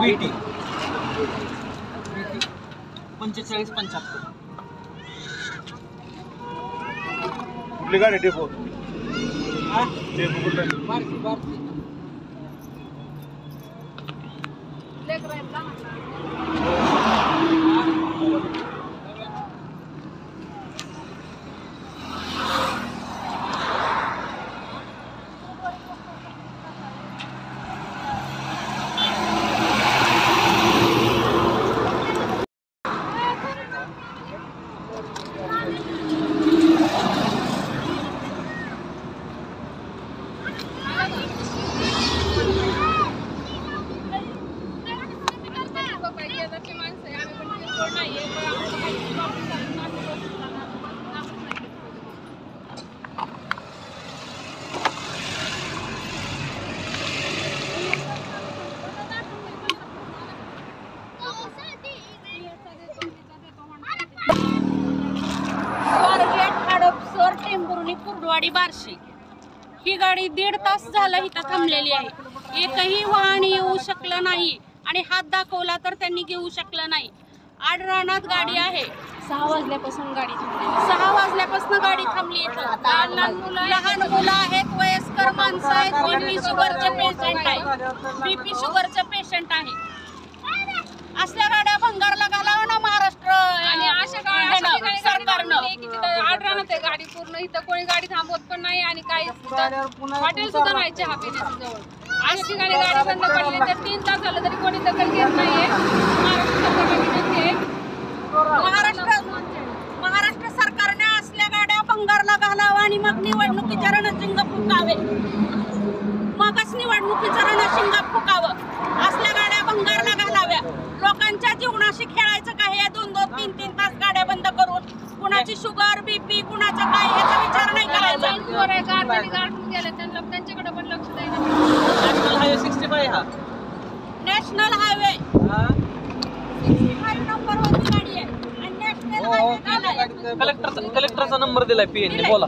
BT 4575. कुठली गाडी depot हा डेपो कुठलं भारती कुर्डवाडी बार्शी ही गाडी 1.5 तास झालं इथं थांबलेली आहे. एकही वाहन येऊ शकलं नाही आणि हात दाखवला तर त्यांनी घेऊ शकलं नाही. आडरानात गाडी आहे. 6 वाजल्यापासून गाडी थांबली. 6 वाजल्यापासून गाडी थांबली इथं. लहान मुलं आहेत, वयस्कर माणसं आहेत, बीपी शुगरचे पेशंट आहे, बीपी शुगरचे पेशंट आहे. असल्या गाड्या भंगारला घालावं ना महाराष्ट्र आणि अशा सरकारनं. आडरानात आहे गाडी पूर्ण. इथं कोणी गाडी थांबवत पण नाही आणि काही हॉटेल सुद्धा नाही चहा पिण्याच्या जवळ. अशा ठिकाणी गाडी बंद पडली तर 3 तास झालं तरी कोणी दखल घेत नाहीये. महाराष्ट्र सरकारने असल्या गाड्या भंगारला घालावं आणि मग निवडणुकीच्या रणशिंग फुकावे. मगच निवडणुकीचं रणशिंग फुकावं. असल्या गाड्या भंगारला घालाव्या. लोकांच्या जीवनाशी खेळायचं काय? 2-2, 3-3 तास गाड्या बंद करून कुणाची शुगर बीपी कुणाचा काय याचा विचार नाही करायचा. त्यांच्याकडे पण लक्ष द्यायला. नॅशनल हायवे 65 हा नॅशनल हायवे 65 नंबरवरची गाडी आहे आणि नॅशनल हायवे कलेक्टरचा नंबर दिलाय पीएन बोला.